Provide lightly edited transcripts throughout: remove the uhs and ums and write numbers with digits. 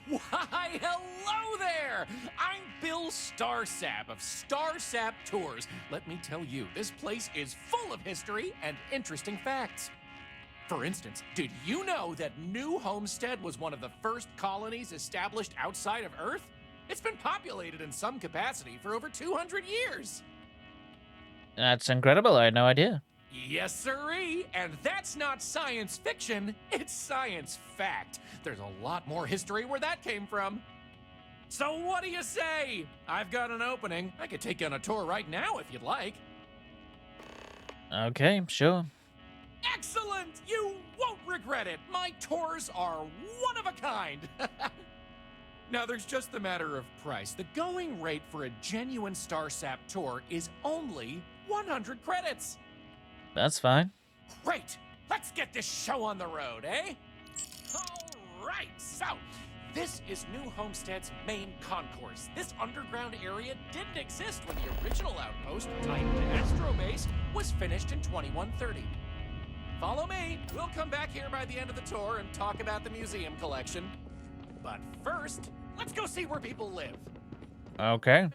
Why, hello there! I'm Bill Starsap of Starsap Tours. Let me tell you, this place is full of history and interesting facts. For instance, did you know that New Homestead was one of the first colonies established outside of Earth? It's been populated in some capacity for over 200 years. That's incredible. I had no idea. Yes, sirree, and that's not science fiction, it's science fact. There's a lot more history where that came from. So what do you say? I've got an opening. I could take you on a tour right now if you'd like. Okay, sure. Excellent! You won't regret it. My tours are one of a kind. Now, there's just the matter of price. The going rate for a genuine Starsap tour is only 100 credits. That's fine. Great! Let's get this show on the road, eh? All right, so this is New Homestead's main concourse. This underground area didn't exist when the original outpost, Titan Astrobase, was finished in 2130. Follow me. We'll come back here by the end of the tour and talk about the museum collection. But first, let's go see where people live. Okay.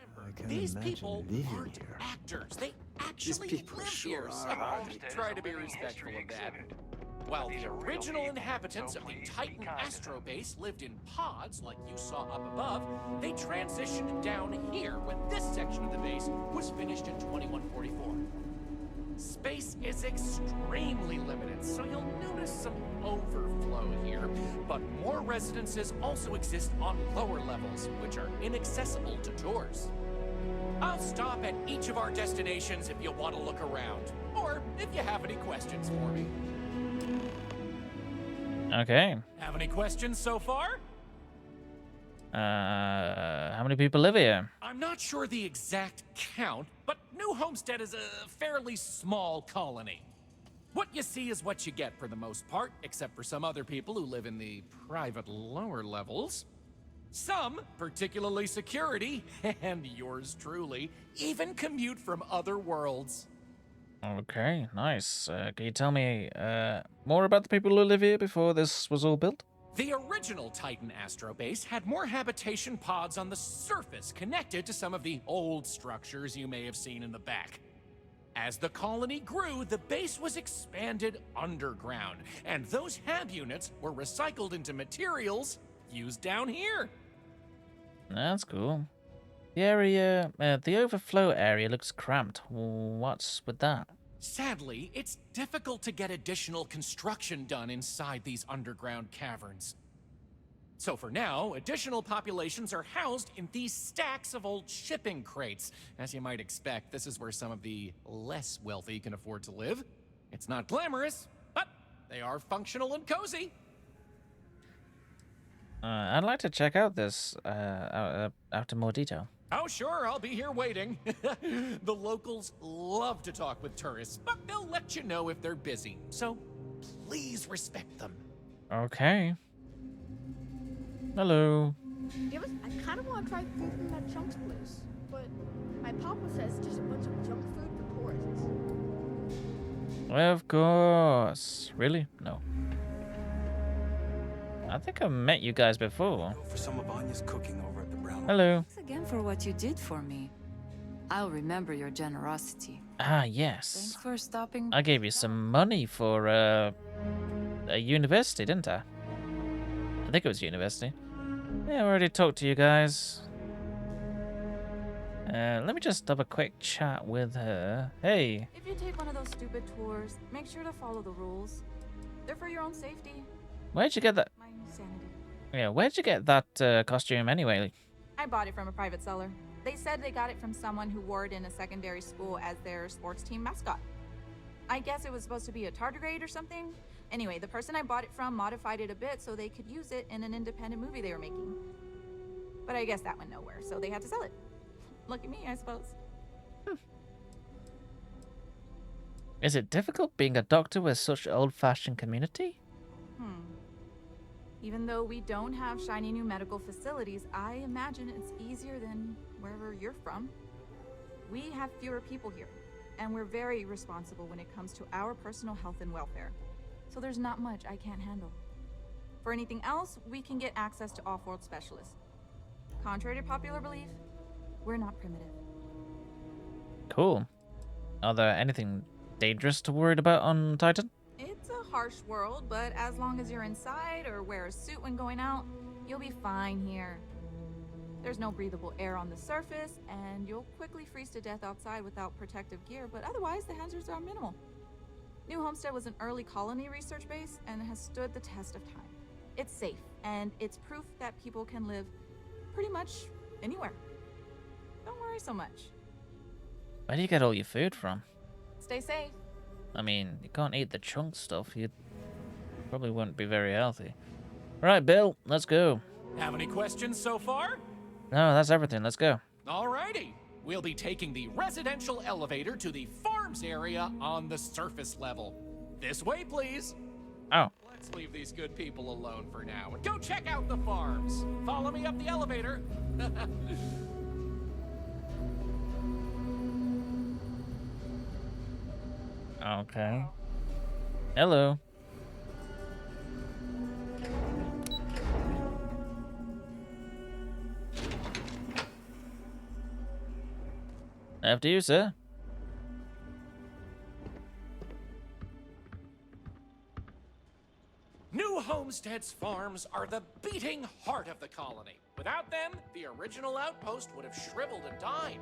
These people aren't actors. They actually live here, so try to be respectful of that. While the original inhabitants of the Titan Astrobase lived in pods like you saw up above, they transitioned down here when this section of the base was finished in 2144. Space is extremely limited, so you'll notice some overflow here, but more residences also exist on lower levels, which are inaccessible to tours. I'll stop at each of our destinations if you want to look around, or if you have any questions for me. Okay. Have any questions so far? How many people live here? I'm not sure the exact count, but New Homestead is a fairly small colony. What you see is what you get for the most part, except for some other people who live in the private lower levels. Some, particularly security, and yours truly, even commute from other worlds. Okay, nice. Can you tell me more about the people who live here before this was all built? The original Titan Astrobase had more habitation pods on the surface connected to some of the old structures you may have seen in the back. As the colony grew, the base was expanded underground, and those hab units were recycled into materials used down here. That's cool. The area, the overflow area looks cramped. What's with that? Sadly, it's difficult to get additional construction done inside these underground caverns. So for now, additional populations are housed in these stacks of old shipping crates. As you might expect, this is where some of the less wealthy can afford to live. It's not glamorous, but they are functional and cozy. I'd like to check out this after more detail. Oh, sure, I'll be here waiting. The locals love to talk with tourists, but they'll let you know if they're busy. So please respect them. Okay. Hello. I kind of want to try food from that Chunks place, but my papa says it's just a bunch of junk food for tourists. Of course. Really? No. I think I've met you guys before. For some of Anya's cooking over at the Brown. Hello. Thanks again for what you did for me. I'll remember your generosity. Ah, yes. Thanks for stopping. I gave you some money for a university, didn't I? I think it was university. Yeah, I already talked to you guys. Let me just have a quick chat with her. Hey. If you take one of those stupid tours, make sure to follow the rules. They're for your own safety. Where'd you get that? My sanity. Yeah, where'd you get that costume anyway? I bought it from a private seller. They said they got it from someone who wore it in a secondary school as their sports team mascot. I guess it was supposed to be a tardigrade or something. Anyway, the person I bought it from modified it a bit so they could use it in an independent movie they were making. But I guess that went nowhere, so they had to sell it. Lucky me, I suppose. Is it difficult being a doctor with such old-fashioned community? Even though we don't have shiny new medical facilities, I imagine it's easier than wherever you're from. We have fewer people here, and we're very responsible when it comes to our personal health and welfare. So there's not much I can't handle. For anything else, we can get access to off-world specialists. Contrary to popular belief, we're not primitive. Cool. Are there anything dangerous to worry about on Titan? It's a harsh world, but as long as you're inside or wear a suit when going out, you'll be fine here. There's no breathable air on the surface, and you'll quickly freeze to death outside without protective gear, but otherwise the hazards are minimal. New Homestead was an early colony research base and has stood the test of time. It's safe, and it's proof that people can live pretty much anywhere. Don't worry so much. Where do you get all your food from? Stay safe. I mean, you can't eat the chunk stuff. You probably wouldn't be very healthy. Right, Bill, let's go. Have any questions so far? No, that's everything. Let's go. Alrighty. We'll be taking the residential elevator to the farms area on the surface level. This way, please. Oh. Let's leave these good people alone for now and go check out the farms. Follow me up the elevator. Okay. Hello. After you, sir. New Homestead's farms are the beating heart of the colony. Without them, the original outpost would have shriveled and died.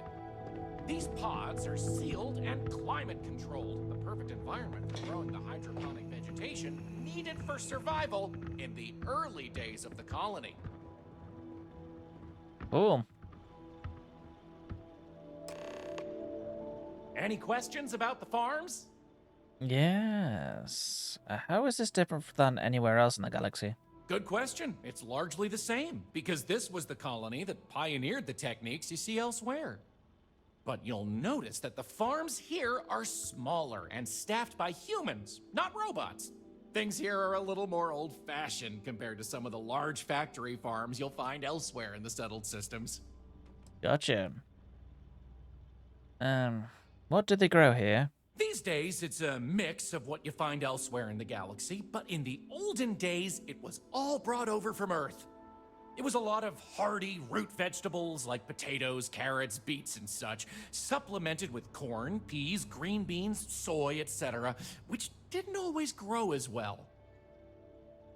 These pods are sealed and climate controlled, the perfect environment for growing the hydroponic vegetation needed for survival in the early days of the colony. Cool. Any questions about the farms? Yes. How is this different than anywhere else in the galaxy? Good question. It's largely the same, because this was the colony that pioneered the techniques you see elsewhere. But you'll notice that the farms here are smaller and staffed by humans, not robots. Things here are a little more old-fashioned compared to some of the large factory farms you'll find elsewhere in the settled systems. Gotcha. What do they grow here? These days, it's a mix of what you find elsewhere in the galaxy, but in the olden days, it was all brought over from Earth. It was a lot of hardy root vegetables like potatoes, carrots, beets, and such, supplemented with corn, peas, green beans, soy, etc., which didn't always grow as well.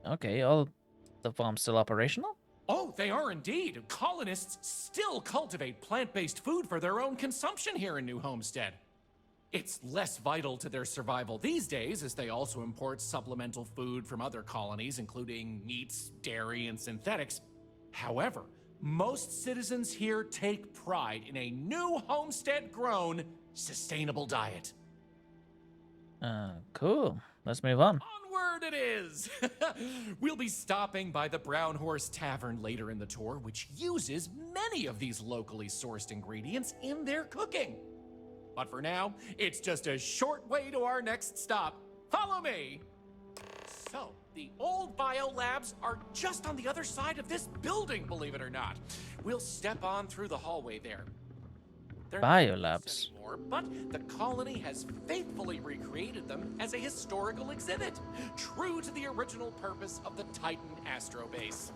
Okay, all the farms still operational? Oh, they are indeed. Colonists still cultivate plant-based food for their own consumption here in New Homestead. It's less vital to their survival these days, as they also import supplemental food from other colonies, including meats, dairy, and synthetics. However, most citizens here take pride in a New Homestead-grown, sustainable diet. Cool. Let's move on. Onward it is! We'll be stopping by the Brown Horse Tavern later in the tour, which uses many of these locally sourced ingredients in their cooking. But for now, it's just a short way to our next stop. Follow me! So, the old biolabs are just on the other side of this building, believe it or not. We'll step on through the hallway there. They're not Biolabs. anymore, but the colony has faithfully recreated them as a historical exhibit, true to the original purpose of the Titan Astrobase.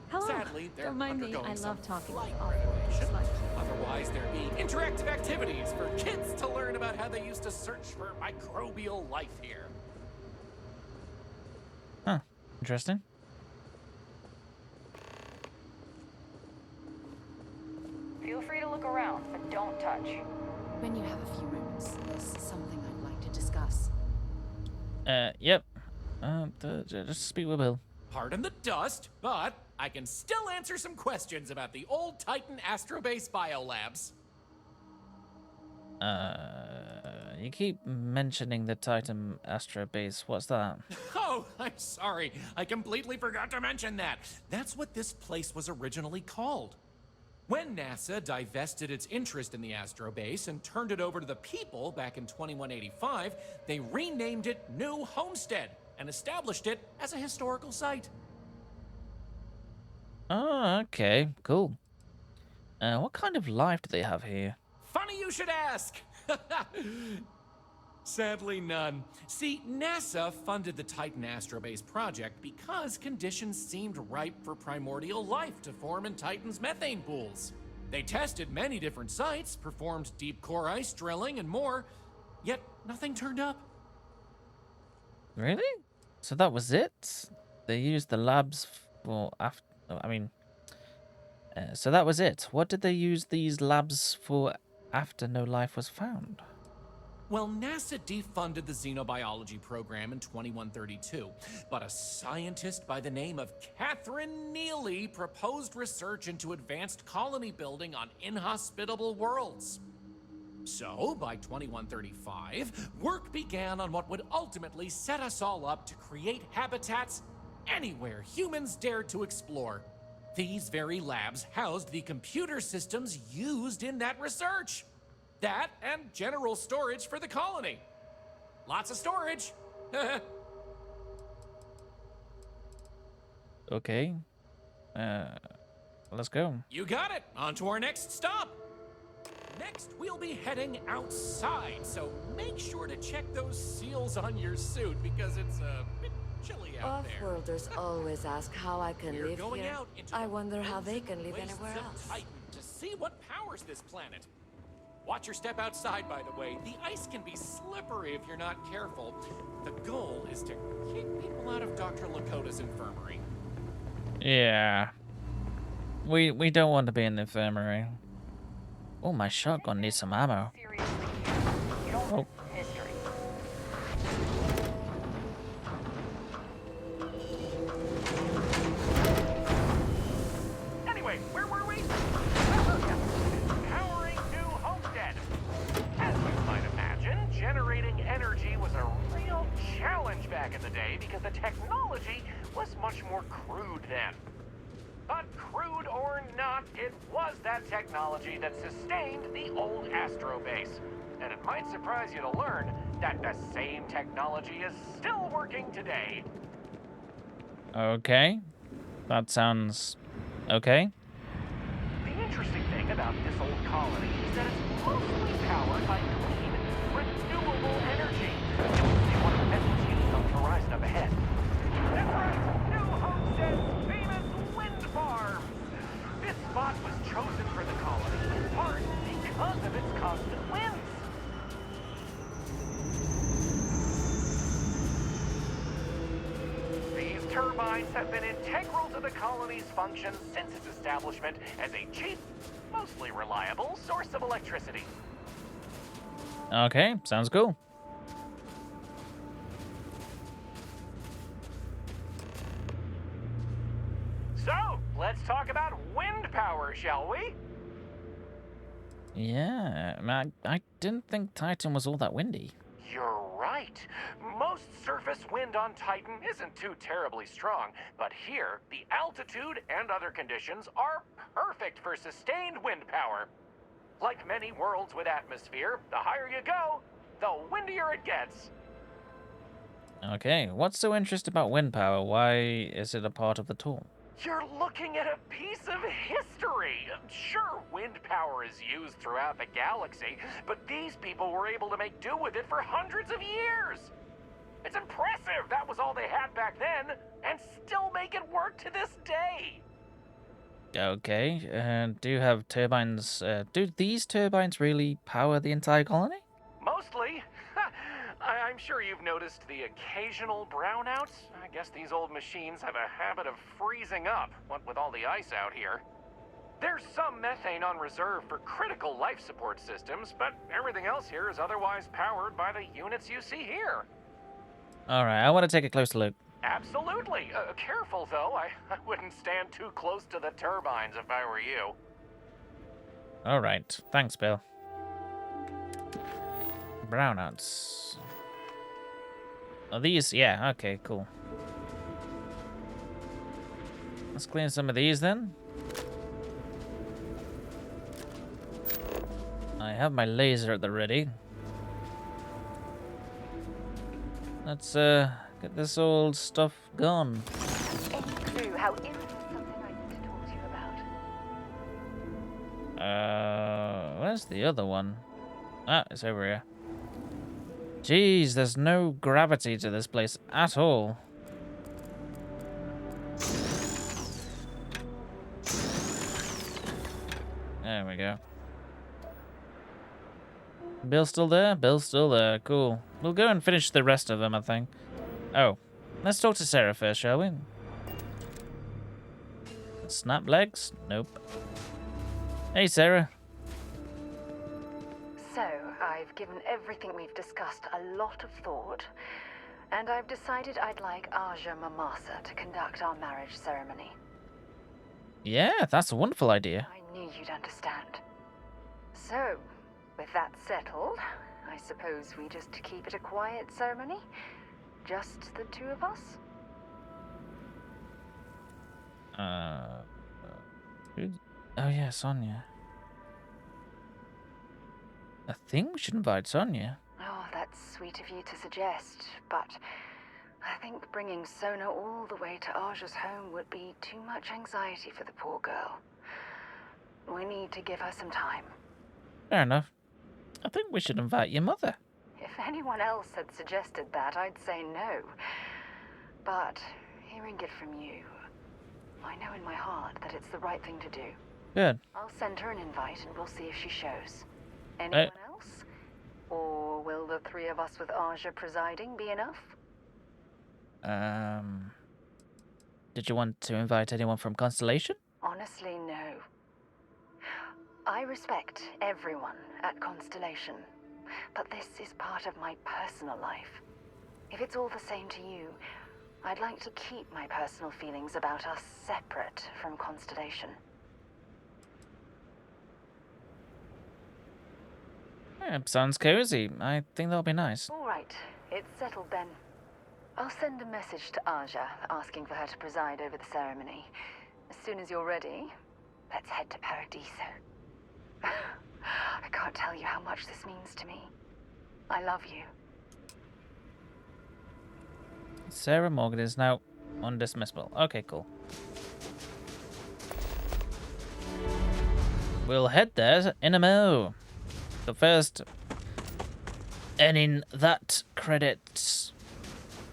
Hello. Sadly, they're Don't mind me. undergoing I some love talking slight with awful renovation. just like you. Otherwise, there'd be interactive activities for kids to learn about how they used to search for microbial life here. Huh. Interesting. Feel free to look around, but don't touch. When you have a few moments, there's something I'd like to discuss. Yep. Just speak with Bill. Pardon the dust, but I can still answer some questions about the old Titan Astrobase biolabs. You keep mentioning the Titan Astro Base. What's that? Oh, I'm sorry. I completely forgot to mention that. That's what this place was originally called. When NASA divested its interest in the Astrobase and turned it over to the people back in 2185, they renamed it New Homestead and established it as a historical site. Oh, okay. Cool. What kind of life do they have here? Funny you should ask. Sadly, none. See, NASA funded the Titan Astrobase project because conditions seemed ripe for primordial life to form in Titan's methane pools. They tested many different sites, performed deep core ice drilling, and more, yet nothing turned up. Really? So that was it? They used the labs for after. So that was it. What did they use these labs for after no life was found? Well, NASA defunded the xenobiology program in 2132, but a scientist by the name of Catherine Neely proposed research into advanced colony building on inhospitable worlds. So, by 2135, work began on what would ultimately set us all up to create habitats anywhere humans dared to explore. These very labs housed the computer systems used in that research. That and general storage for the colony. Lots of storage. Okay. Let's go. You got it. On to our next stop. Next, we'll be heading outside, so make sure to check those seals on your suit because it's a bit chilly out there. Off-worlders always ask how I can We're live going here. out into I the wonder how they frozen can live wastes anywhere of else. Titan to see what powers this planet. Watch your step outside, by the way. The ice can be slippery if you're not careful. The goal is to keep people out of Dr. Lakota's infirmary. Yeah. We don't want to be in the infirmary. Oh, my shotgun needs some ammo. Seriously, you don't Oh. history. Anyway, where were we? Powering New Homestead. As you might imagine, generating energy was a real challenge back in the day because the technology was much more crude then. But crude or not, it was that technology that sustained the old Astrobase. And it might surprise you to learn that the same technology is still working today. Okay. That sounds okay. The interesting thing about this old colony is that it's mostly powered by clean, renewable energy. It's one of the methods used on the horizon up ahead. That's right! New Homestead's famous wind farm! This spot was chosen for the colony in part because of its constant winds. These turbines have been integral to the colony's function since its establishment as a cheap, mostly reliable source of electricity. Okay, sounds cool. So, let's talk about wind power, shall we? Yeah, I didn't think Titan was all that windy. You're right. Most surface wind on Titan isn't too terribly strong, but here, the altitude and other conditions are perfect for sustained wind power. Like many worlds with atmosphere, the higher you go, the windier it gets. Okay, what's so interesting about wind power? Why is it a part of the tour? You're looking at a piece of history. Sure, wind power is used throughout the galaxy, but these people were able to make do with it for hundreds of years. It's impressive that was all they had back then, and still make it work to this day. Okay, do you have turbines? Do these turbines really power the entire colony? Mostly. I'm sure you've noticed the occasional brownouts. I guess these old machines have a habit of freezing up, what with all the ice out here. There's some methane on reserve for critical life support systems, but everything else here is otherwise powered by the units you see here. Alright, I want to take a closer look. Absolutely. Careful, though. I wouldn't stand too close to the turbines if I were you. Alright, thanks, Bill. Brownouts. Oh, these? Yeah, okay, cool. Let's clean some of these then. I have my laser at the ready. Let's get this old stuff gone. Any clue how something I need to talk to you about? Where's the other one? Ah, it's over here. Jeez, there's no gravity to this place at all. There we go. Bill's still there? Bill's still there. Cool. We'll go and finish the rest of them, I think. Oh, let's talk to Sarah first, shall we? Snap legs? Nope. Hey, Sarah. So, I've given everything we've discussed a lot of thought, and I've decided I'd like Aja Mamasa to conduct our marriage ceremony. Yeah, that's a wonderful idea. I knew you'd understand. So, with that settled, I suppose we just keep it a quiet ceremony? Just the two of us? Oh yeah, Sonia. I think we should invite Sonia. Oh, that's sweet of you to suggest, but I think bringing Sona all the way to Aja's home would be too much anxiety for the poor girl. We need to give her some time. Fair enough. I think we should invite your mother. If anyone else had suggested that, I'd say no. But hearing it from you, I know in my heart that it's the right thing to do. Good. I'll send her an invite and we'll see if she shows. Anyone else? Or will the three of us with Aja presiding be enough? Did you want to invite anyone from Constellation? Honestly, no. I respect everyone at Constellation, but this is part of my personal life. If it's all the same to you, I'd like to keep my personal feelings about us separate from Constellation. Yeah, sounds cozy. I think that'll be nice. All right, it's settled then. I'll send a message to Aja asking for her to preside over the ceremony. As soon as you're ready, let's head to Paradiso. I can't tell you how much this means to me. I love you. Sarah Morgan is now undismissible. Okay, cool. We'll head there in a mo. So first, earning that credit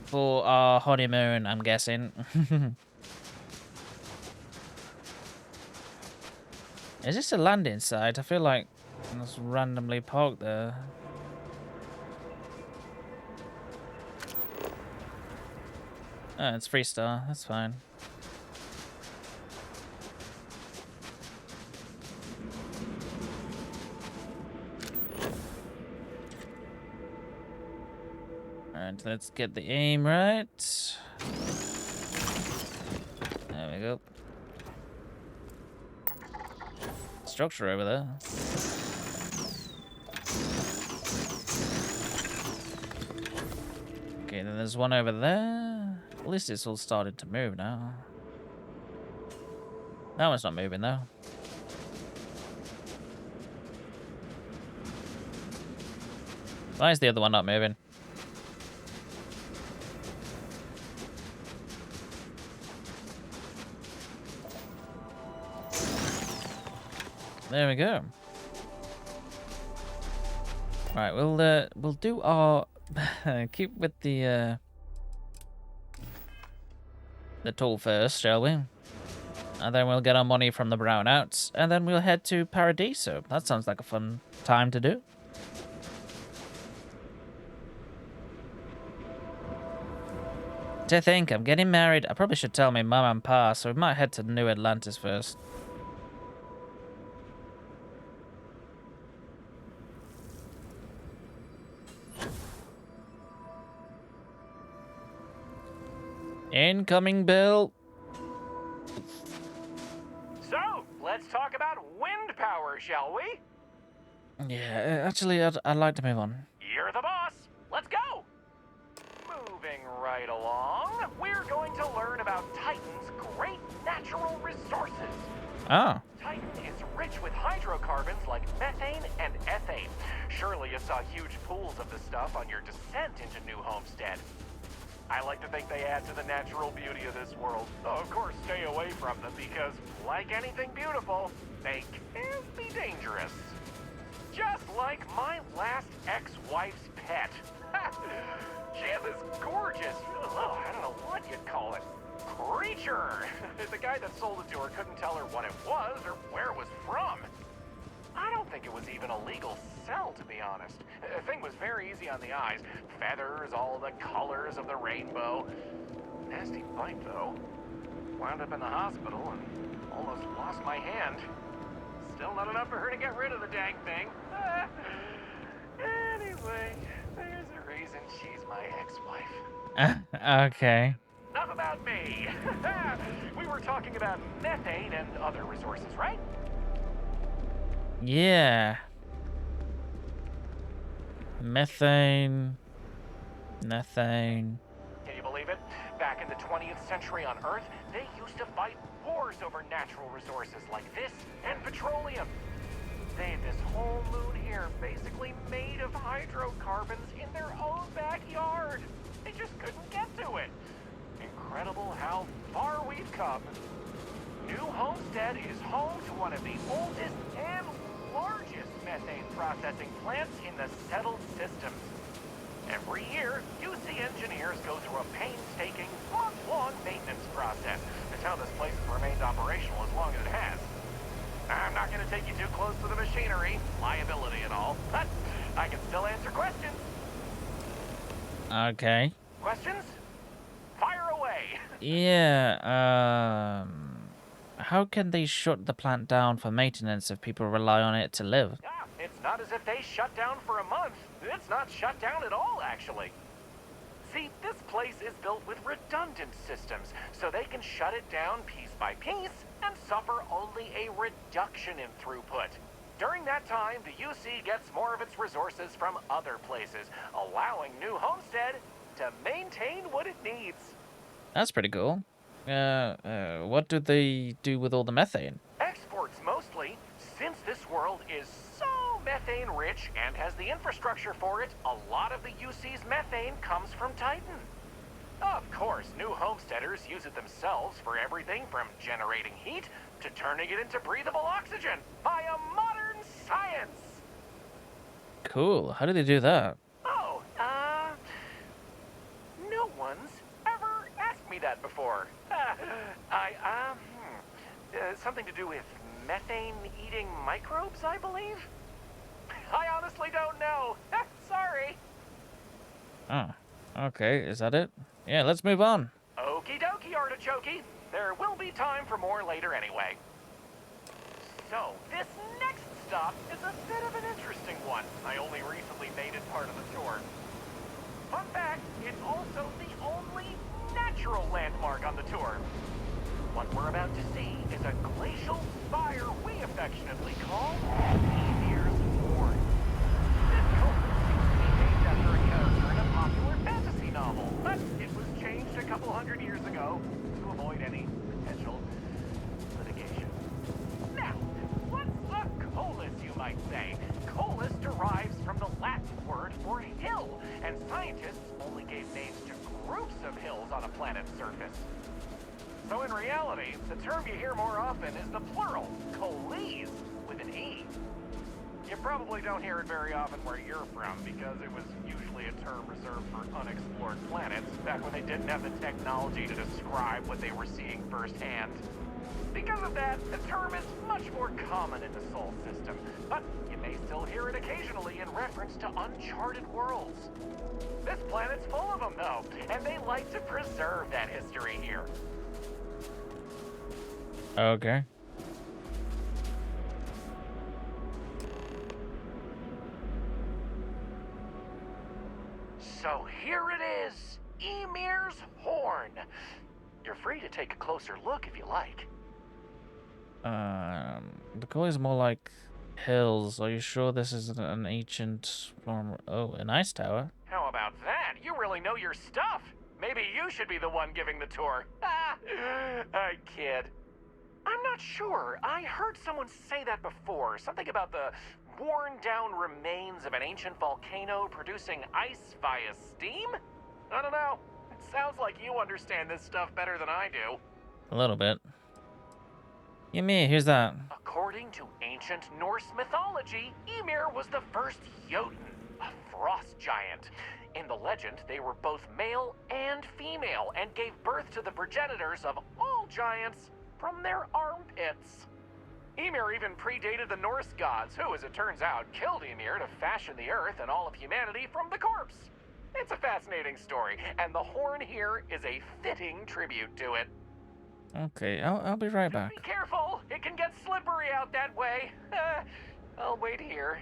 for our honeymoon, I'm guessing. Is this a landing site? I feel like it's randomly parked there. Oh, it's freestar. That's fine. Alright, let's get the aim right. There we go. Structure over there. Okay, then there's one over there. At least it's all started to move now. That one's not moving though. Why is the other one not moving? There we go. Right, we'll do our keep with the tool first, shall we? And then we'll get our money from the brownouts, and then we'll head to Paradiso. That sounds like a fun time to do. To think, I'm getting married. I probably should tell my mum and pa, so we might head to New Atlantis first. Incoming bill. So, let's talk about wind power, shall we? Yeah, actually, I'd like to move on. You're the boss. Let's go. Moving right along, we're going to learn about Titan's great natural resources. Ah. Titan is rich with hydrocarbons like methane and ethane. Surely you saw huge pools of the stuff on your descent into New Homestead. I like to think they add to the natural beauty of this world. Though, of course, stay away from them because, like anything beautiful, they can be dangerous. Just like my last ex-wife's pet. She had this gorgeous, oh, I don't know what you'd call it, creature. The guy that sold it to her couldn't tell her what it was or where it was from. I don't think it was even a legal sell, to be honest. The thing was very easy on the eyes. Feathers, all the colors of the rainbow. Nasty bite, though. Wound up in the hospital and almost lost my hand. Still not enough for her to get rid of the dang thing. Anyway, there's a reason she's my ex-wife. Okay. Enough about me. We were talking about methane and other resources, right? Yeah. Methane. Methane. Can you believe it? Back in the 20th century on Earth, they used to fight wars over natural resources like this and petroleum. They had this whole moon here basically made of hydrocarbons in their own backyard. They just couldn't get to it. Incredible how far we've come. New Homestead is home to one of the oldest and largest methane processing plants in the settled system. Every year, UC engineers go through a painstaking, month-long maintenance process. That's how this place has remained operational as long as it has. I'm not going to take you too close to the machinery, liability and all, but I can still answer questions. Okay. Questions? Fire away. Yeah, how can they shut the plant down for maintenance if people rely on it to live? It's not as if they shut down for a month. It's not shut down at all, actually. See, this place is built with redundant systems, so they can shut it down piece by piece and suffer only a reduction in throughput. During that time, the UC gets more of its resources from other places, allowing New Homestead to maintain what it needs. That's pretty cool. What do they do with all the methane? Exports mostly, since this world is so methane rich and has the infrastructure for it, a lot of the UC's methane comes from Titan. Of course, New Homesteaders use it themselves for everything from generating heat to turning it into breathable oxygen via modern science. Cool. How do they do that? Oh, no one's ever asked me that before. Something to do with methane-eating microbes, I believe? I honestly don't know. Sorry. Oh, okay. Is that it? Yeah, let's move on. Okie dokie, artichokey. There will be time for more later anyway. So, this next stop is a bit of an interesting one. I only recently made it part of the tour. Fun fact, it's also the only natural landmark on the tour. What we're about to see is a glacial spire we affectionately call Emir's Horn. This cone used to be named after a character in a popular fantasy novel, but it was changed a couple hundred years ago to avoid any potential litigation. Now, what's a colus, you might say? Colus derives from the Latin word for hill, and scientists only gave names to groups of hills on a planet's surface. So in reality, the term you hear more often is the plural, coles, with an E. You probably don't hear it very often where you're from, because it was usually a term reserved for unexplored planets, back when they didn't have the technology to describe what they were seeing firsthand. Because of that, the term is much more common in the Sol system, but you may still hear it occasionally in reference to uncharted worlds. This planet's full of them, though, and they like to preserve that history here. Okay. So here it is, Emir's Horn. You're free to take a closer look if you like. The color is more like hills. Are you sure this is an ancient form? Oh, an ice tower. How about that? You really know your stuff. Maybe you should be the one giving the tour. I kid. I'm not sure. I heard someone say that before. Something about the worn-down remains of an ancient volcano producing ice via steam? I don't know. It sounds like you understand this stuff better than I do. A little bit. Ymir, who's that? According to ancient Norse mythology, Ymir was the first Jotun, a frost giant. In the legend, they were both male and female and gave birth to the progenitors of all giants from their armpits. Ymir even predated the Norse gods, who, as it turns out, killed Ymir to fashion the earth and all of humanity from the corpse. It's a fascinating story, and the horn here is a fitting tribute to it. Okay, I'll be right back. Be careful, it can get slippery out that way. I'll wait here.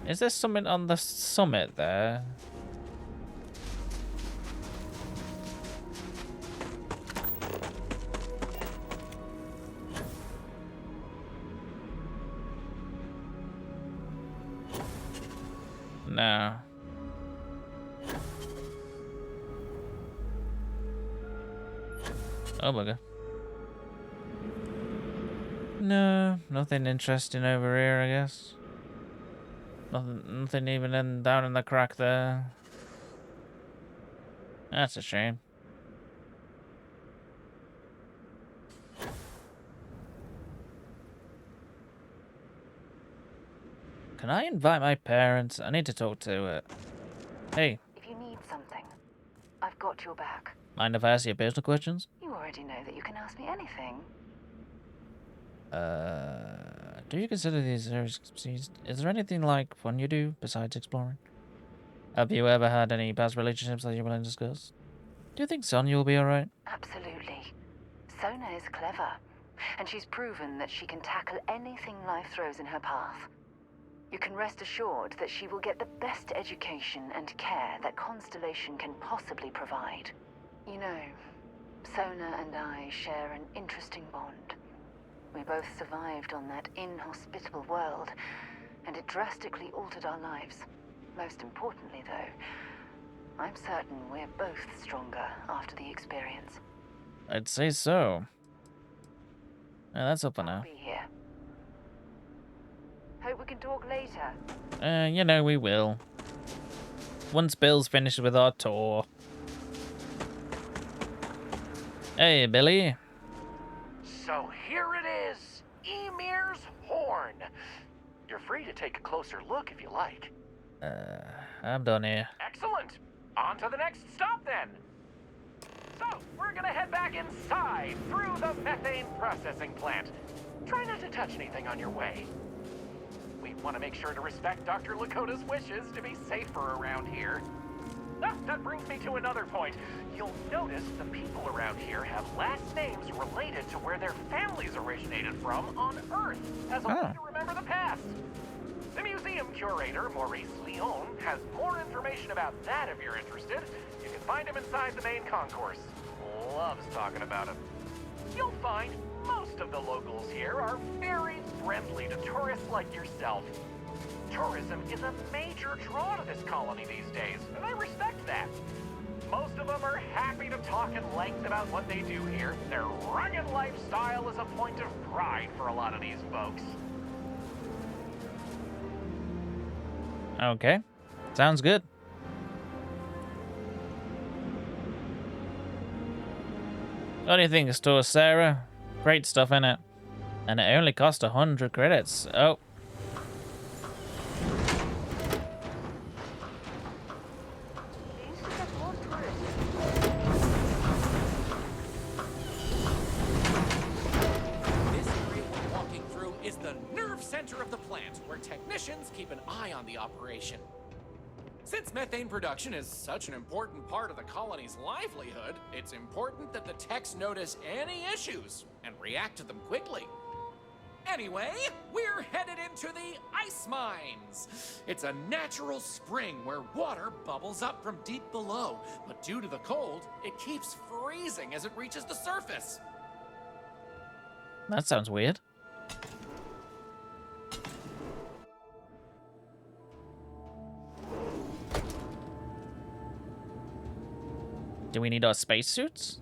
Is there something on the summit there? No. Oh bugger. No, nothing interesting over here, I guess. Nothing even down in the crack there. That's a shame. Can I invite my parents? I need to talk to it. Hey. If you need something, I've got your back. Mind if I ask you personal questions? You already know that you can ask me anything. Do you consider these areas? Is there anything like fun you do besides exploring? Have you ever had any past relationships that you're willing to discuss? Do you think Sonya will be alright? Absolutely. Sona is clever, and she's proven that she can tackle anything life throws in her path. You can rest assured that she will get the best education and care that Constellation can possibly provide. You know, Sona and I share an interesting bond. We both survived on that inhospitable world, and it drastically altered our lives. Most importantly, though, I'm certain we're both stronger after the experience. I'd say so. Yeah, that's up for now. I'll be here. Hope we can talk later. You know we will. Once Bill's finished with our tour. Hey, Billy. So here it is, Ymir's horn. You're free to take a closer look if you like. I'm done here. Excellent. On to the next stop then. So, we're gonna head back inside through the methane processing plant. Try not to touch anything on your way. We want to make sure to respect Dr. Lakota's wishes to be safer around here. Ah, that brings me to another point. You'll notice the people around here have last names related to where their families originated from on Earth, as a way to remember the past. The museum curator, Maurice Leon, has more information about that if you're interested. You can find him inside the main concourse. Loves talking about it. You'll find most of the locals here are very friendly to tourists like yourself. Tourism is a major draw to this colony these days, and I respect that. Most of them are happy to talk at length about what they do here. Their rugged lifestyle is a point of pride for a lot of these folks. Okay. Sounds good. What do you think of store, Sarah? Great stuff in it. And it only cost 100 credits. Oh. Technicians keep an eye on the operation. Since methane production is such an important part of the colony's livelihood, it's important that the techs notice any issues and react to them quickly. Anyway, we're headed into the ice mines. It's a natural spring where water bubbles up from deep below, but due to the cold, it keeps freezing as it reaches the surface. That sounds weird. Do we need our spacesuits?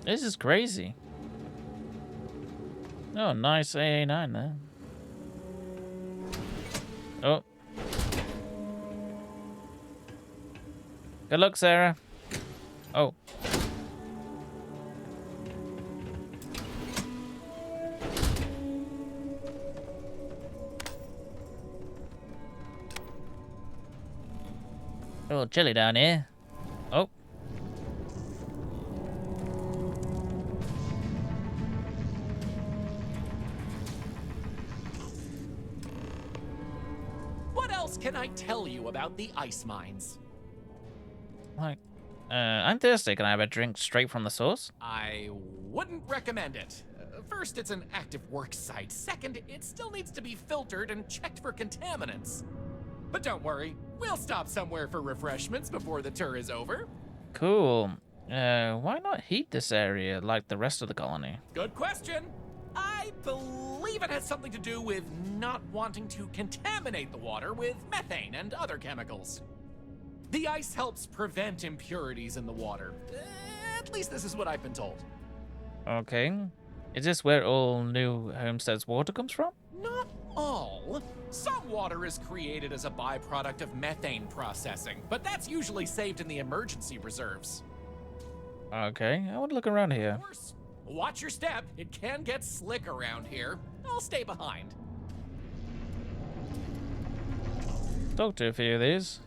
This is crazy. Oh, nice AA9 there. Oh. Good luck, Sarah. Oh. little chilly down here. Oh. What else can I tell you about the ice mines? Like, I'm thirsty. Can I have a drink straight from the source? I wouldn't recommend it. First, it's an active work site. Second, it still needs to be filtered and checked for contaminants. But don't worry, we'll stop somewhere for refreshments before the tour is over. Cool. Why not heat this area like the rest of the colony? Good question. I believe it has something to do with not wanting to contaminate the water with methane and other chemicals. The ice helps prevent impurities in the water. At least this is what I've been told. Okay. Is this where all New Homestead's water comes from? Not all. Some water is created as a byproduct of methane processing, but that's usually saved in the emergency reserves. Okay, I want to look around here. Of course, watch your step. It can get slick around here. I'll stay behind. Talk to a few of these.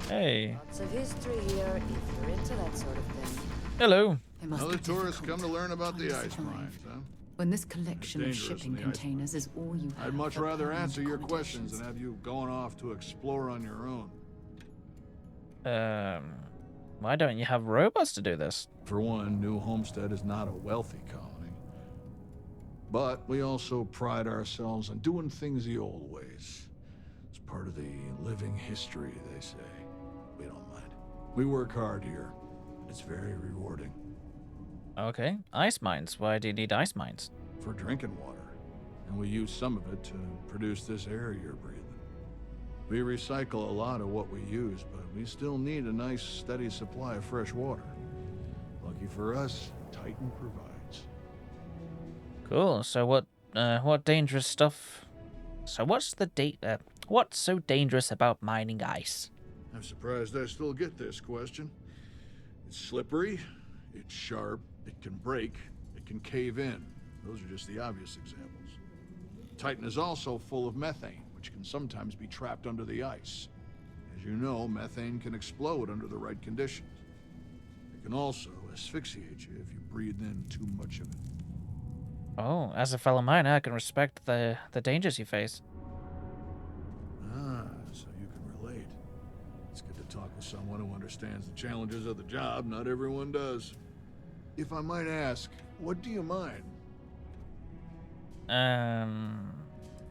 Hey. Lots of history here, if you're into that sort of thing. Hello. It must Another be tourist difficult come to learn about the find ice supplies. mines, huh? When this collection of Dangerous in shipping the ice containers is all you have. I'd much for rather permanent answer your questions accommodations. than have you going off to explore on your own. Why don't you have robots to do this? For one, New Homestead is not a wealthy colony. But we also pride ourselves on doing things the old ways. It's part of the living history, they say. We don't mind. We work hard here. It's very rewarding. Okay. Ice mines. Why do you need ice mines? For drinking water. And we use some of it to produce this air you're breathing. We recycle a lot of what we use, but we still need a nice, steady supply of fresh water. Lucky for us, Titan provides. Cool. So what dangerous stuff? So what's so dangerous about mining ice? I'm surprised I still get this question. It's slippery, it's sharp, it can break, it can cave in. Those are just the obvious examples. Titan is also full of methane, which can sometimes be trapped under the ice. As you know, methane can explode under the right conditions. It can also asphyxiate you if you breathe in too much of it. Oh, as a fellow miner, I can respect the dangers you face. Ah, so you can relate. It's good to talk with someone who understands the challenges of the job. Not everyone does. If I might ask, what do you mine?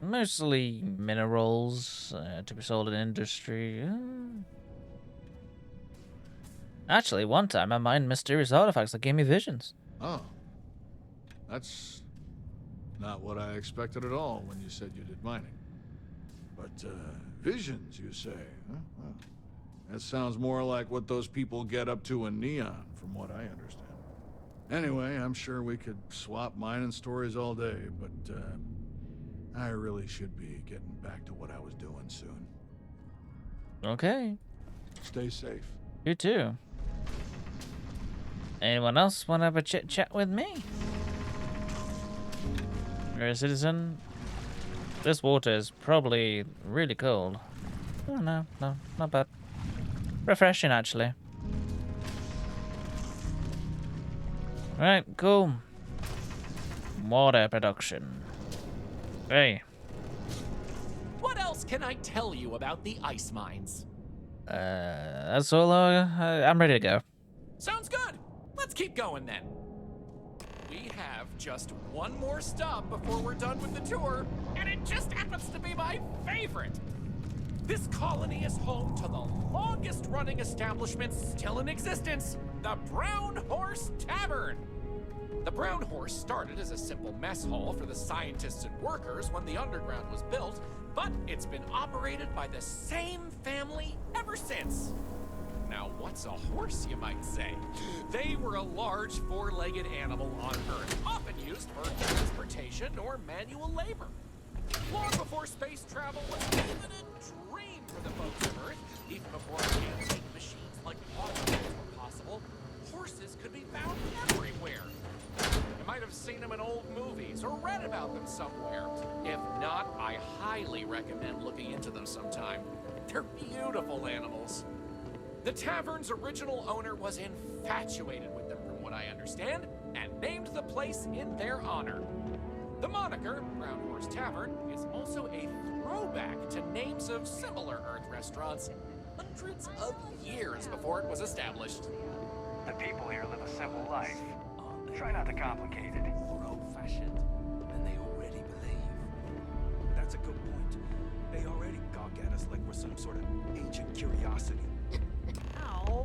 Mostly minerals to be sold in industry. Actually, one time I mined mysterious artifacts that gave me visions. Oh. That's not what I expected at all when you said you did mining. But, visions, you say? Huh? Well, that sounds more like what those people get up to in Neon, from what I understand. Anyway, I'm sure we could swap mining stories all day, but, I really should be getting back to what I was doing soon. Okay. Stay safe. You too. Anyone else want to have a chit-chat with me? You're a citizen. This water is probably really cold. Oh, no, not bad. Refreshing, actually. Right, cool. Water production. Hey. What else can I tell you about the ice mines? That's all. I'm ready to go. Sounds good. Let's keep going then. We have just one more stop before we're done with the tour, and it just happens to be my favorite. This colony is home to the longest running establishment still in existence, the Brown Horse Tavern. The Brown Horse started as a simple mess hall for the scientists and workers when the underground was built, but it's been operated by the same family ever since. Now, what's a horse, you might say? They were a large four-legged animal on Earth, often used for transportation or manual labor. Long before space travel was even a dream for the folks of Earth, even before antique machines like automobiles were possible, horses could be found everywhere. You might have seen them in old movies or read about them somewhere. If not, I highly recommend looking into them sometime. They're beautiful animals. The tavern's original owner was infatuated with them, from what I understand, and named the place in their honor. The moniker, Brown Horse Tavern, is also a throwback to names of similar Earth restaurants hundreds of years before it was established. The people here live a simple life. Try not to complicate it. More old-fashioned than they already believe. That's a good point. They already gawk at us like we're some sort of ancient curiosity.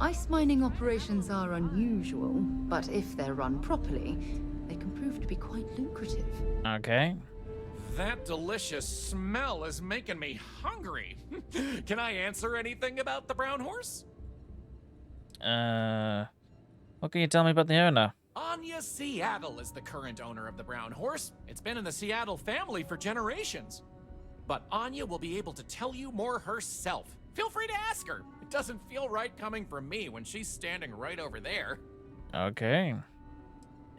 Ice mining operations are unusual, but if they're run properly, they can prove to be quite lucrative. Okay. That delicious smell is making me hungry. Can I answer anything about the Brown Horse? What can you tell me about the owner? Anya Seattle is the current owner of the Brown Horse. It's been in the Seattle family for generations. But Anya will be able to tell you more herself. Feel free to ask her. It doesn't feel right coming from me when she's standing right over there. Okay.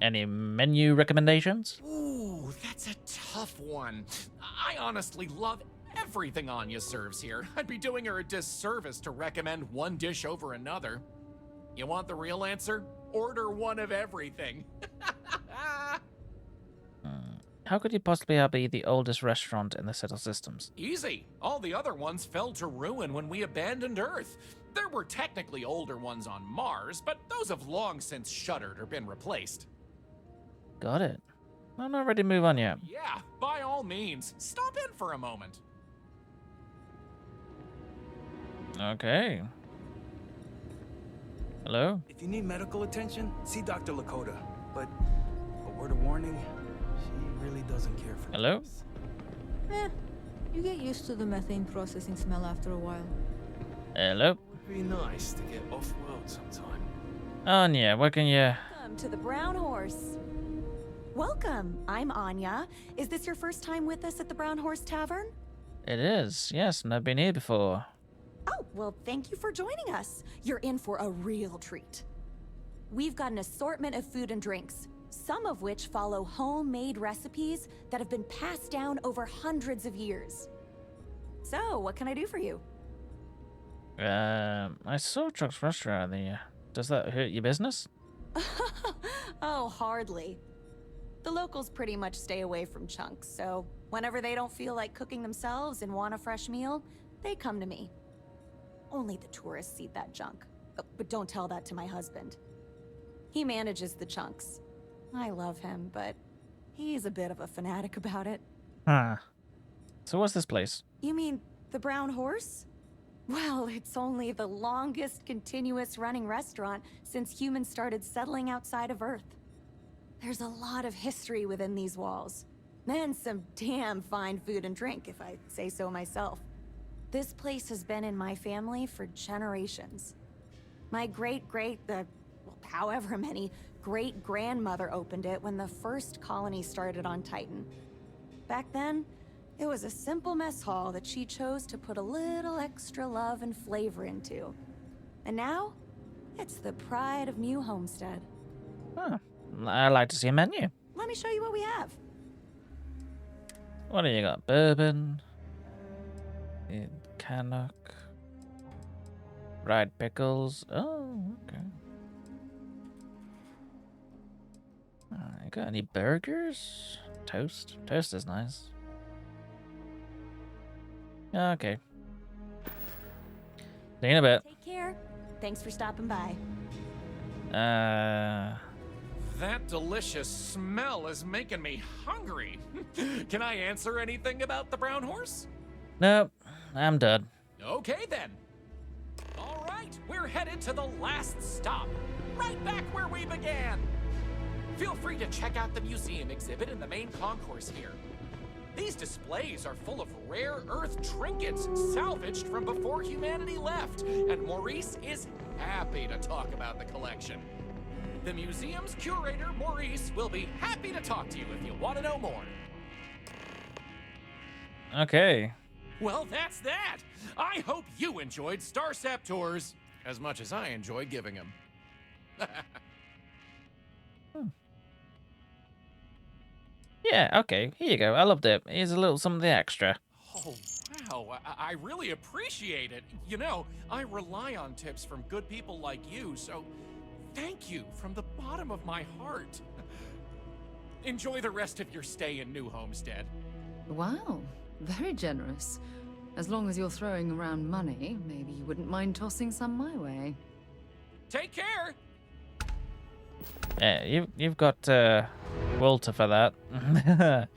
Any menu recommendations? Ooh, that's a tough one. I honestly love everything Anya serves here. I'd be doing her a disservice to recommend one dish over another. You want the real answer? Order one of everything. How could you possibly be the oldest restaurant in the Settle systems? Easy. All the other ones fell to ruin when we abandoned Earth. There were technically older ones on Mars, but those have long since shuttered or been replaced. Got it. I'm not ready to move on yet. Yeah, by all means. Stop in for a moment. Okay. Hello? If you need medical attention, see Dr. Lakota. But a word of warning, she really doesn't care for Hello? You get used to the methane processing smell after a while. Hello? Be nice to get off-road sometime. Anya, what can you... Welcome to the Brown Horse. Welcome, I'm Anya. Is this your first time with us at the Brown Horse Tavern? It is, yes, and I've been here before. Oh, well, thank you for joining us. You're in for a real treat. We've got an assortment of food and drinks, some of which follow homemade recipes that have been passed down over hundreds of years. So, what can I do for you? I saw Truck's restaurant there. Does that hurt your business? Oh, hardly. The locals pretty much stay away from chunks, so whenever they don't feel like cooking themselves and want a fresh meal, they come to me. Only the tourists eat that junk. But don't tell that to my husband. He manages the chunks. I love him, but he's a bit of a fanatic about it. Huh. So what's this place? You mean the Brown Horse? Well, it's only the longest continuous running restaurant since humans started settling outside of Earth. There's a lot of history within these walls. And some damn fine food and drink, if I say so myself. This place has been in my family for generations. My however many great-grandmother opened it when the first colony started on Titan. Back then, it was a simple mess hall that she chose to put a little extra love and flavor into. And now, it's the pride of New Homestead. Huh. I'd like to see a menu. Let me show you what we have. What do you got? Bourbon. Cannock. Fried pickles. Oh, okay. You got any burgers? Toast? Toast is nice. Okay. See you in a bit. Take care. Thanks for stopping by. That delicious smell is making me hungry. Can I answer anything about the Brown Horse? Nope. I'm done. Okay then. All right, we're headed to the last stop. Right back where we began. Feel free to check out the museum exhibit in the main concourse here. These displays are full of rare Earth trinkets salvaged from before humanity left, and Maurice is happy to talk about the collection. The museum's curator, Maurice, will be happy to talk to you if you want to know more. Okay. Well, that's that. I hope you enjoyed Starsap Tours as much as I enjoyed giving them. Yeah, okay. Here you go. I loved it. Here's a little something extra. Oh, wow. Wow, I really appreciate it. You know, I rely on tips from good people like you, so thank you from the bottom of my heart. Enjoy the rest of your stay in New Homestead. Wow, very generous. As long as you're throwing around money, maybe you wouldn't mind tossing some my way. Take care! Yeah, you've got Walter for that.